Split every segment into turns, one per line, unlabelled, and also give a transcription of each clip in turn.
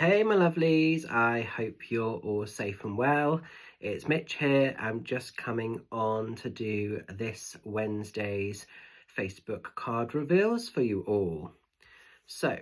Hey my lovelies, I hope you're all safe and well. It's Mitch here. I'm just coming on to do this Wednesday's Facebook card reveals for you all. So,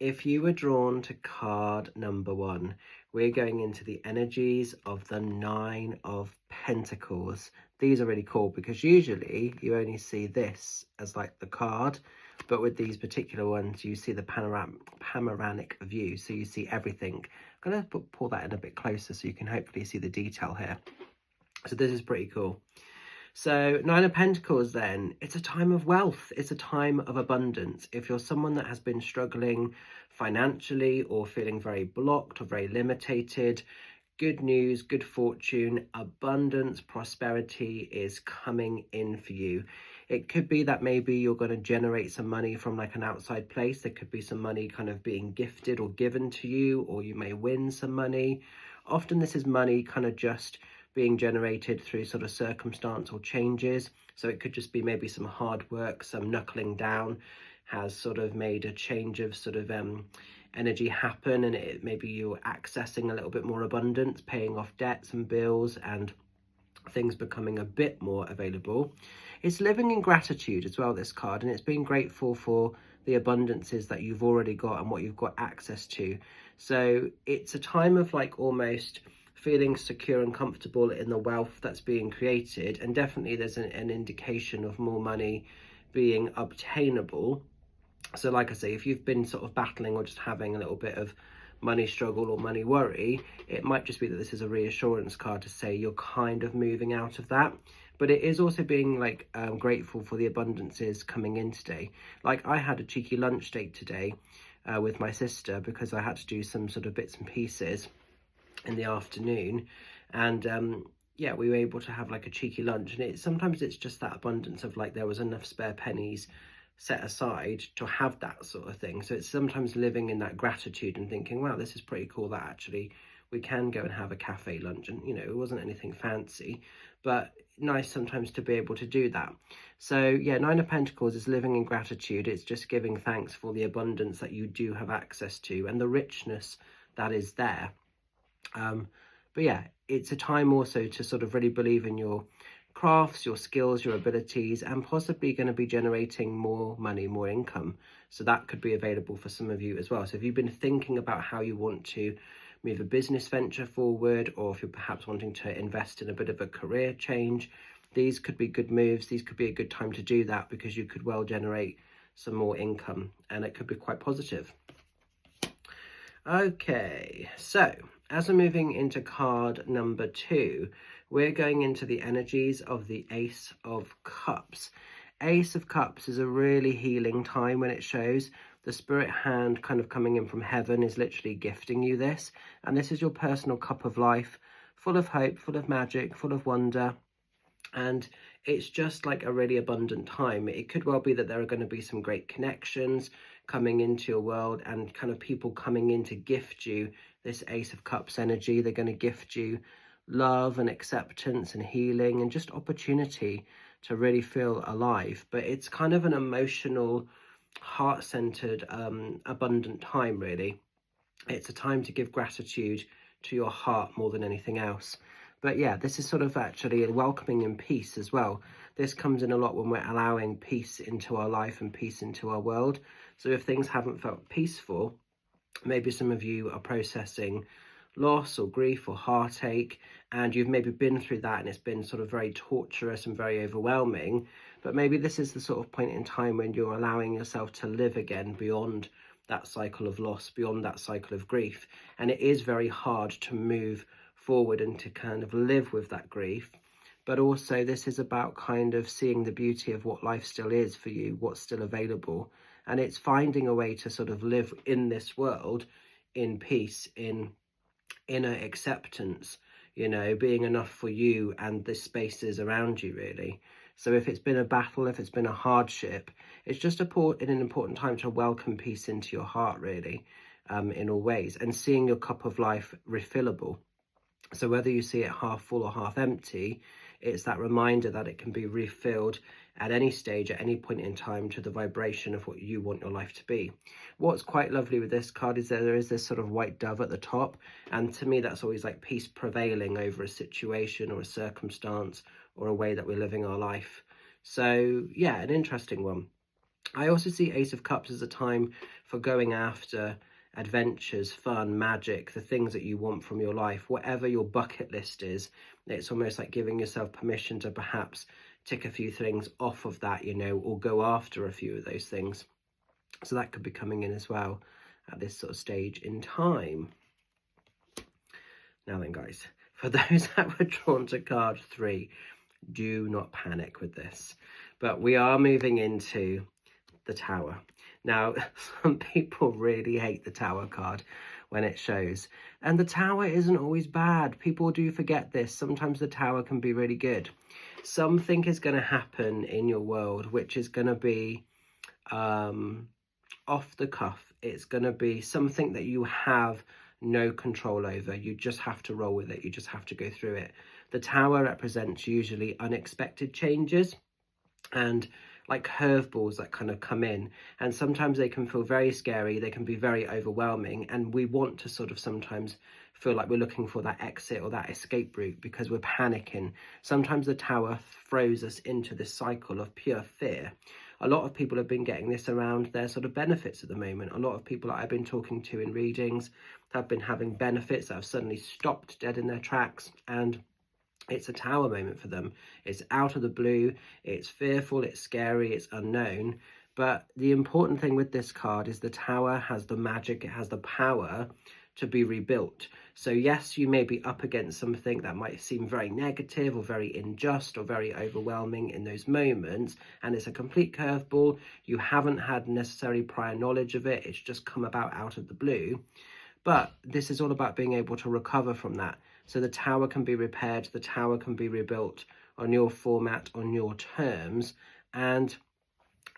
if you were drawn to card number 1, we're going into the energies of the Nine of Pentacles. These are really cool because usually you only see this as like the card, but with these particular ones you see the panoramic view, so you see everything. I'm going to pull that in a bit closer so you can hopefully see the detail here. So this is pretty cool. So Nine of Pentacles then, it's a time of wealth. It's a time of abundance. If you're someone that has been struggling financially or feeling very blocked or very limited, good news, good fortune, abundance, prosperity is coming in for you. It could be that maybe you're going to generate some money from like an outside place. There could be some money kind of being gifted or given to you, or you may win some money. Often this is money kind of just being generated through sort of circumstance or changes. So it could just be maybe some hard work, some knuckling down has sort of made a change of sort of energy happen, and maybe you're accessing a little bit more abundance, paying off debts and bills and things becoming a bit more available. It's living in gratitude as well, this card, and it's being grateful for the abundances that you've already got and what you've got access to. So it's a time of like almost feeling secure and comfortable in the wealth that's being created, and definitely there's an indication of more money being obtainable. So like I say, if you've been sort of battling or just having a little bit of money struggle or money worry, it might just be that this is a reassurance card to say you're kind of moving out of that. But it is also being like grateful for the abundances coming in today. Like I had a cheeky lunch date today with my sister because I had to do some sort of bits and pieces in the afternoon, and yeah, we were able to have like a cheeky lunch. And sometimes it's just that abundance of like there was enough spare pennies set aside to have that sort of thing. So it's sometimes living in that gratitude and thinking, wow, this is pretty cool that actually we can go and have a cafe lunch, and you know, it wasn't anything fancy, but nice sometimes to be able to do that. So yeah, Nine of Pentacles is living in gratitude. It's just giving thanks for the abundance that you do have access to and the richness that is there. But yeah, it's a time also to sort of really believe in your crafts, your skills, your abilities, and possibly going to be generating more money, more income. So that could be available for some of you as well. So if you've been thinking about how you want to move a business venture forward, or if you're perhaps wanting to invest in a bit of a career change, these could be good moves. These could be a good time to do that because you could well generate some more income, and it could be quite positive. Okay, so as we're moving into card number 2, we're going into the energies of the Ace of Cups. Ace of Cups is a really healing time when it shows. The spirit hand kind of coming in from heaven is literally gifting you this. And this is your personal cup of life, full of hope, full of magic, full of wonder. And it's just like a really abundant time. It could well be that there are going to be some great connections coming into your world, and kind of people coming in to gift you this Ace of Cups energy. They're going to gift you love and acceptance and healing and just opportunity to really feel alive. But it's kind of an emotional, heart-centered, abundant time, really. It's a time to give gratitude to your heart more than anything else. But yeah, this is sort of actually a welcoming in peace as well. This comes in a lot when we're allowing peace into our life and peace into our world. So if things haven't felt peaceful, maybe some of you are processing loss or grief or heartache, and you've maybe been through that and it's been sort of very torturous and very overwhelming. But maybe this is the sort of point in time when you're allowing yourself to live again beyond that cycle of loss, beyond that cycle of grief. And it is very hard to move forward and to kind of live with that grief. But also this is about kind of seeing the beauty of what life still is for you, what's still available. And it's finding a way to sort of live in this world in peace, in inner acceptance, you know, being enough for you and the spaces around you, really. So if it's been a battle, if it's been a hardship, it's just an important time to welcome peace into your heart, really, in all ways, and seeing your cup of life refillable. So whether you see it half full or half empty, it's that reminder that it can be refilled at any stage, at any point in time, to the vibration of what you want your life to be. What's quite lovely with this card is that there is this sort of white dove at the top, and to me that's always like peace prevailing over a situation or a circumstance or a way that we're living our life. So yeah, an interesting one. I also see Ace of Cups as a time for going after adventures, fun, magic, the things that you want from your life, whatever your bucket list is. It's almost like giving yourself permission to perhaps tick a few things off of that, you know, or go after a few of those things. So that could be coming in as well at this sort of stage in time. Now then, guys, for those that were drawn to card 3, do not panic with this. But we are moving into the Tower. Now, some people really hate the Tower card when it shows. And the Tower isn't always bad. People do forget this. Sometimes the Tower can be really good. Something is going to happen in your world which is going to be off the cuff. It's going to be something that you have no control over. You just have to roll with it. You just have to go through it. The Tower represents usually unexpected changes and like curveballs that kind of come in, and sometimes they can feel very scary, they can be very overwhelming, and we want to sort of sometimes feel like we're looking for that exit or that escape route because we're panicking. Sometimes the Tower throws us into this cycle of pure fear. A lot of people have been getting this around their sort of benefits at the moment. A lot of people that I've been talking to in readings have been having benefits that have suddenly stopped dead in their tracks, and it's a Tower moment for them. It's out of the blue, it's fearful, it's scary, it's unknown. But the important thing with this card is the Tower has the magic, it has the power to be rebuilt. So yes, you may be up against something that might seem very negative or very unjust or very overwhelming in those moments, and it's a complete curveball. You haven't had necessary prior knowledge of it, it's just come about out of the blue. But this is all about being able to recover from that. So the Tower can be repaired, the Tower can be rebuilt on your format, on your terms, and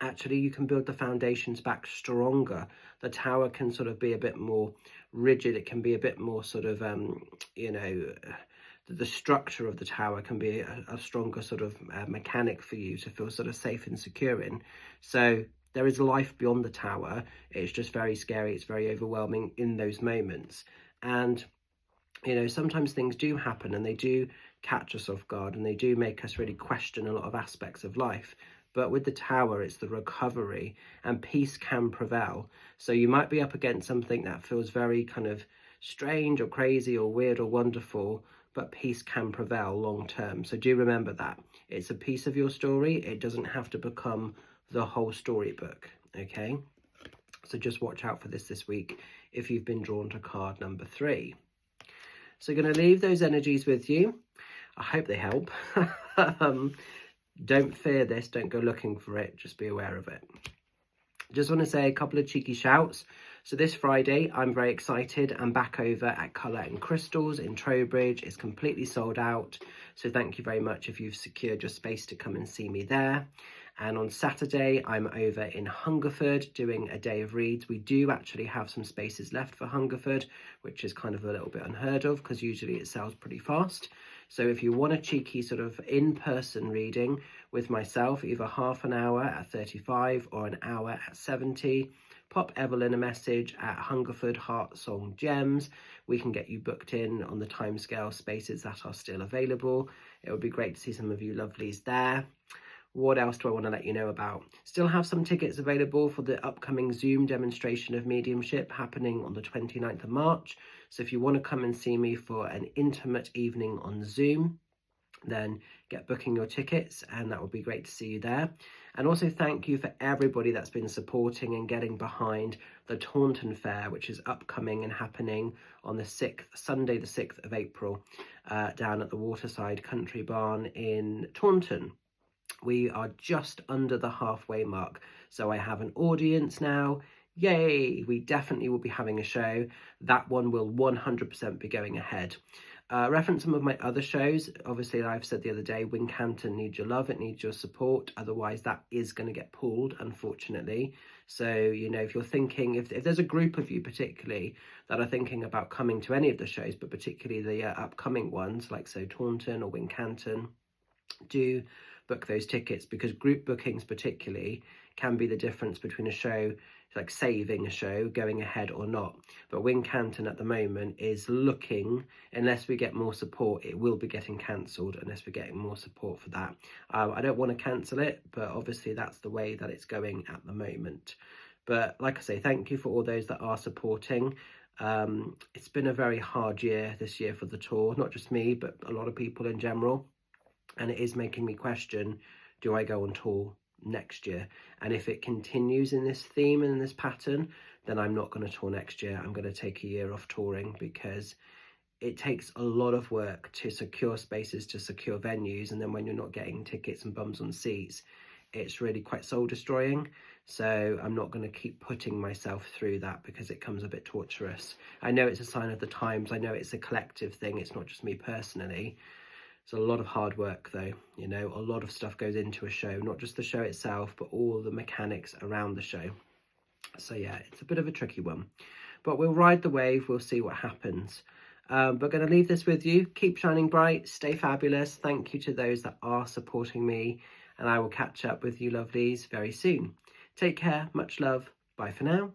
actually you can build the foundations back stronger. The Tower can sort of be a bit more rigid, it can be a bit more sort of, you know, the structure of the Tower can be a stronger sort of mechanic for you to feel sort of safe and secure in. So there is life beyond the Tower. It's just very scary, it's very overwhelming in those moments. And you know, sometimes things do happen and they do catch us off guard and they do make us really question a lot of aspects of life. But with the Tower, it's the recovery, and peace can prevail. So you might be up against something that feels very kind of strange or crazy or weird or wonderful, but peace can prevail long term. So do remember that. It's a piece of your story. It doesn't have to become the whole storybook, okay? So just watch out for this week if you've been drawn to card number 3. So going to leave those energies with you. I hope they help. Don't fear this. Don't go looking for it. Just be aware of it. Just want to say a couple of cheeky shouts. So this Friday, I'm very excited. I'm back over at Colour and Crystals in Trowbridge. It's completely sold out. So thank you very much if you've secured your space to come and see me there. And on Saturday, I'm over in Hungerford doing a day of reads. We do actually have some spaces left for Hungerford, which is kind of a little bit unheard of because usually it sells pretty fast. So if you want a cheeky sort of in-person reading with myself, either half an hour at 35 or an hour at 70, pop Evelyn a message at Hungerford Heart Song Gems. We can get you booked in on the timescale spaces that are still available. It would be great to see some of you lovelies there. What else do I want to let you know about? Still have some tickets available for the upcoming Zoom demonstration of mediumship happening on the 29th of March. So if you want to come and see me for an intimate evening on Zoom, then get booking your tickets, and that would be great to see you there. And also thank you for everybody that's been supporting and getting behind the Taunton Fair, which is upcoming and happening on the 6th, Sunday the 6th of April, down at the Waterside Country Barn in Taunton. We are just under the halfway mark, so I have an audience now. Yay! We definitely will be having a show. That one will 100% be going ahead. Reference some of my other shows. Obviously, I've said the other day, Wincanton needs your love, it needs your support. Otherwise, that is going to get pulled, unfortunately. So, you know, if you're thinking, if there's a group of you particularly that are thinking about coming to any of the shows, but particularly the upcoming ones, like so Taunton or Wincanton, do book those tickets, because group bookings particularly can be the difference between a show, like saving a show, going ahead or not. But Wincanton at the moment is looking, unless we get more support, it will be getting cancelled unless we're getting more support for that. I don't want to cancel it, but obviously that's the way that it's going at the moment. But like I say, thank you for all those that are supporting. It's been a very hard year this year for the tour, not just me, but a lot of people in general. And it is making me question, do I go on tour next year? And if it continues in this theme and in this pattern, then I'm not going to tour next year. I'm going to take a year off touring, because it takes a lot of work to secure spaces, to secure venues, and then when you're not getting tickets and bums on seats, it's really quite soul destroying. So I'm not going to keep putting myself through that, because it comes a bit torturous. I know it's a sign of the times, I know it's a collective thing, it's not just me personally. It's a lot of hard work though, you know, a lot of stuff goes into a show, not just the show itself, but all the mechanics around the show. So yeah, it's a bit of a tricky one, but we'll ride the wave, we'll see what happens. But going to leave this with you. Keep shining bright, stay fabulous. Thank you to those that are supporting me, and I will catch up with you lovelies very soon. Take care, much love, bye for now.